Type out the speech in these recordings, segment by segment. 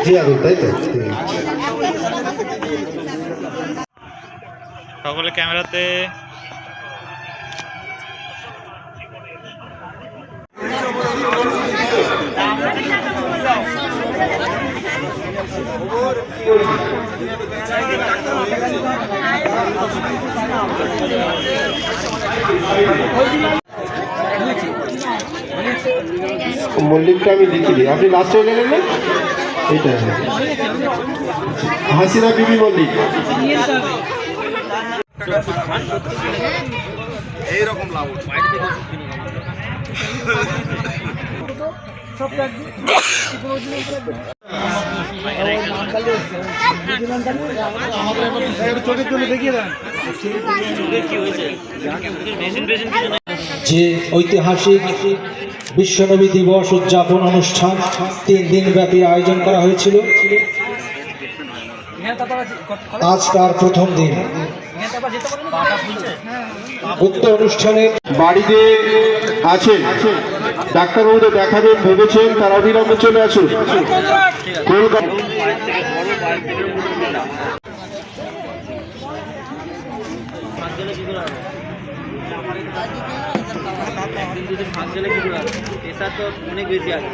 জিয়াদুল, তাই তো? সকলে ক্যামেরাতে। মল্লিকটা আমি লিখিনি, আপনি লাস্টে গেলেন না? এইটা হাসিনা বিবি মল্লিক। এইরকম লাভ যে ঐতিহাসিক বিশ্বনবী দিবস উদযাপন অনুষ্ঠান 3 দিন ব্যাপী আয়োজন করা হয়েছিল, আজ তার প্রথম দিন। উক্ত অনুষ্ঠানে বাড়িতে আছেন, ডাক্তারবাবুদের দেখাবেন ভেবেছেন, তারা অবিলম্বে চলে আসুন কলকাতা। অনেক বেশি আছে।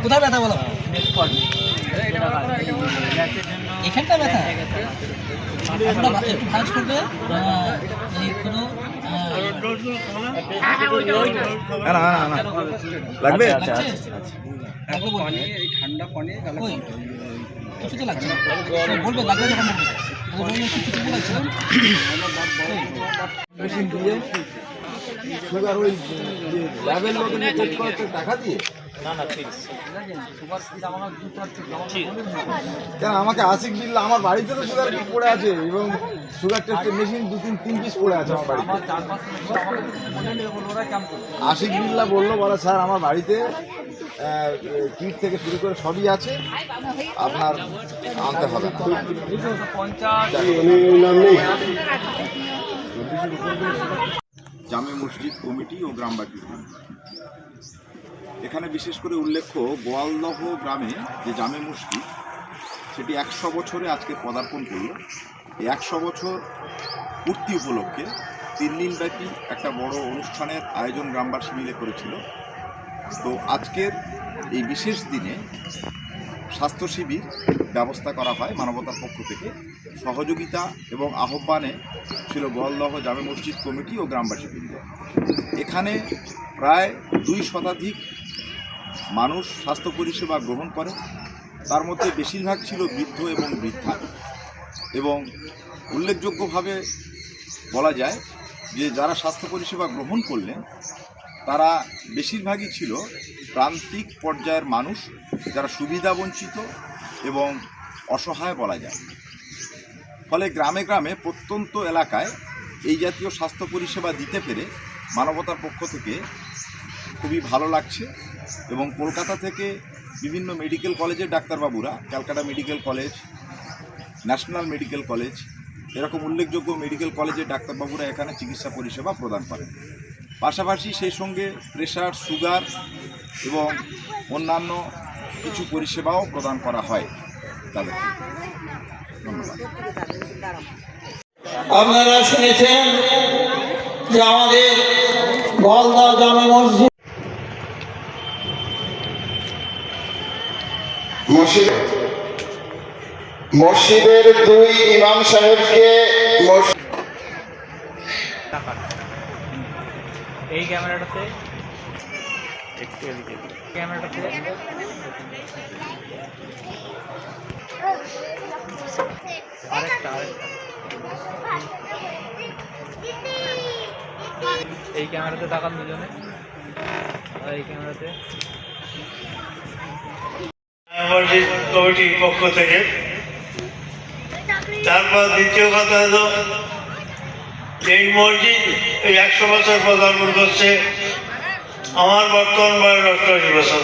কোথায় ব্যথা বলো? এখানটা ব্যথা একটু ভাঁজ করবে, লাগবে। ঠান্ডা পানি কিছু তো লাগছে না, বলবে লাগবে যখন সুগার ওই লেভেল চেক করতে টাকা দিয়ে কেন আমাকে আশিক বিল্লা, আমার বাড়িতে তো সুগার কিট পড়ে আছে এবং সুগার টেস্টের মেশিন 2-3 পিস পড়ে আছে আমার বাড়িতে। আশিক বিল্লা বললো, বলে স্যার আমার বাড়িতে কিট থেকে শুরু করে সবই আছে, আপনার আনতে হবে না। জামে মসজিদ কমিটি ও গ্রামবাসী, এখানে বিশেষ করে উল্লেখ্য গোয়ালদহ গ্রামে যে জামে মসজিদ, সেটি 100 বছরে আজকে পদার্পণ করল। এই 100 বছর পূর্তি উপলক্ষে 3 দিন ব্যাপী একটা বড় অনুষ্ঠানের আয়োজন গ্রামবাসী মিলে করেছিল। তো আজকের এই বিশেষ দিনে স্বাস্থ্য শিবির ব্যবস্থা করা হয় মানবতার পক্ষ থেকে। সহযোগিতা এবং আহ্বানে ছিল গোয়ালদহ জামে মসজিদ কমিটি ও গ্রামবাসীবৃন্দ। এখানে প্রায় 2 শতাধিক মানুষ স্বাস্থ্য পরিষেবা গ্রহণ করে, তার মধ্যে বেশিরভাগ ছিল বৃদ্ধ এবং বৃদ্ধা। এবং উল্লেখযোগ্যভাবে বলা যায় যে যারা স্বাস্থ্য পরিষেবা গ্রহণ করলেন তারা বেশিরভাগই ছিল প্রান্তিক পর্যায়ের মানুষ, যারা সুবিধা বঞ্চিত এবং অসহায় বলা যায়। ফলে গ্রামে গ্রামে প্রত্যন্ত এলাকায় এই জাতীয় স্বাস্থ্য পরিষেবা দিতে পেরে মানবতার পক্ষ থেকে খুবই ভালো লাগছে। এবং কলকাতা থেকে বিভিন্ন মেডিকেল কলেজের ডাক্তারবাবুরা, Calcutta medical college, national medical college, এরকম উল্লেখযোগ্য মেডিকেল কলেজের ডাক্তারবাবুরা এখানে চিকিৎসা পরিষেবা প্রদান করেন। পাশাপাশি সেই সঙ্গে প্রেশার, সুগার এবং অন্যান্য কিছু পরিষেবাও প্রদান করা হয় তাদেরকে। ধন্যবাদ। আপনারা শুনেছেন যে আমাদের গোয়ালদহ জামে মসজিদের 2 ইমাম সাহেবকে এই ক্যামেরাটাতে একটু এদিকে, ক্যামেরাটাতে আরেকটা এই ক্যামেরাতে তাকান দুজনে, আর এই ক্যামেরাতে। মসজিদ কমিটির পক্ষ থেকে। তারপর দ্বিতীয় কথা হলো এই মসজিদ এই 100 বছর পদার্পণ করছে, আমার বর্তমান বয়স 88 বছর।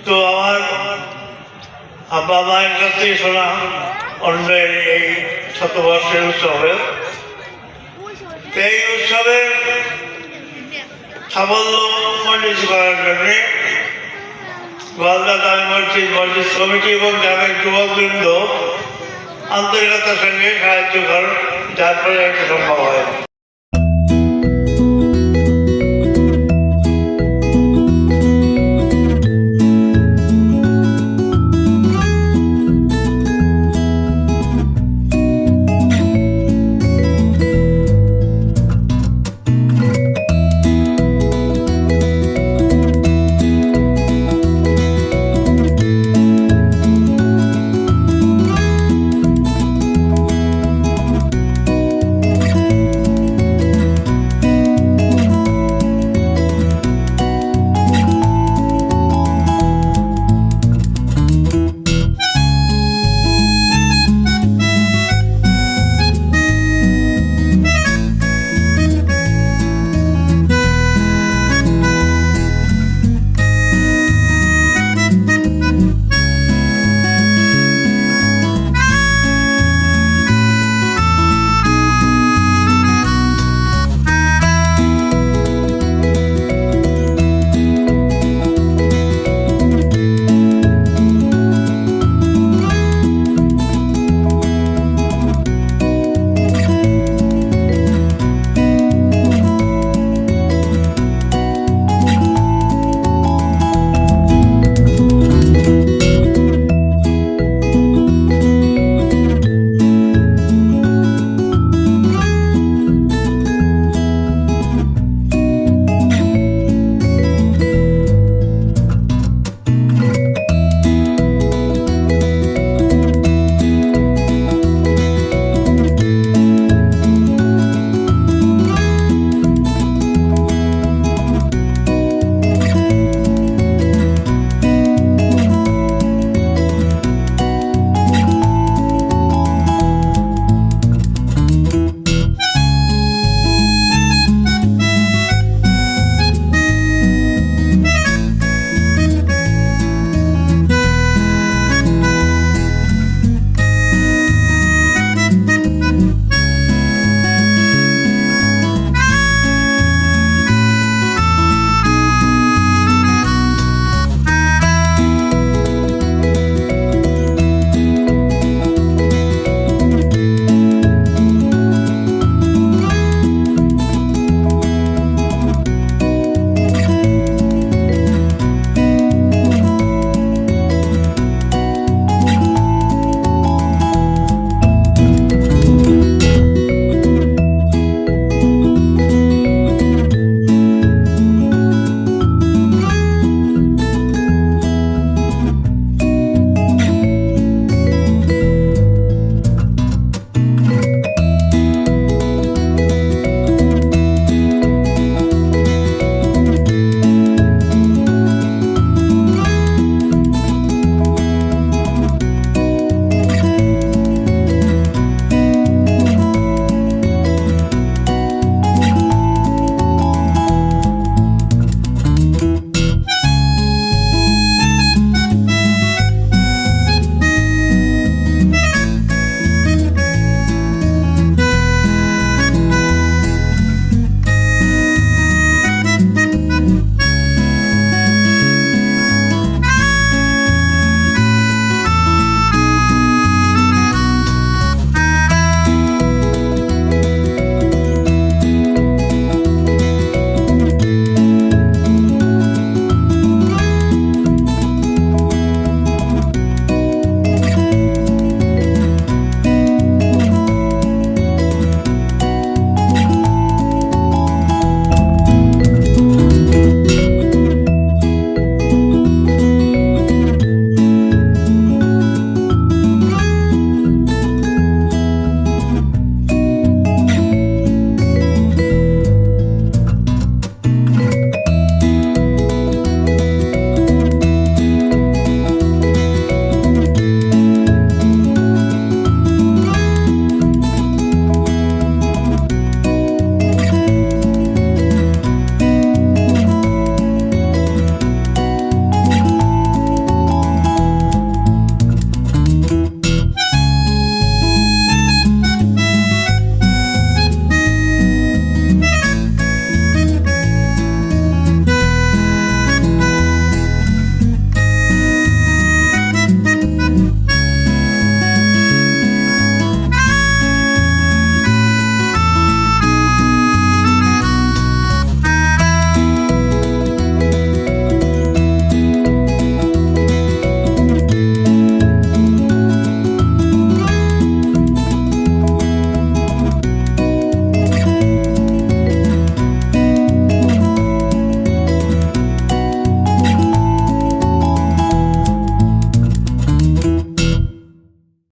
তো আমার আব্বা মায়ের কাছ থেকে শোনা অন্যের এই শতবর্ষের উৎসবে, এই উৎসবের সাফল্য মণ্ডিত করার জন্যে গোয়ালদা জামে মসজিদ কমিটি এবং গ্রামের যুবকবৃন্দ আন্তরিকতার সঙ্গে সাহায্য করেন, যার ফলে এটা সম্ভব হয়।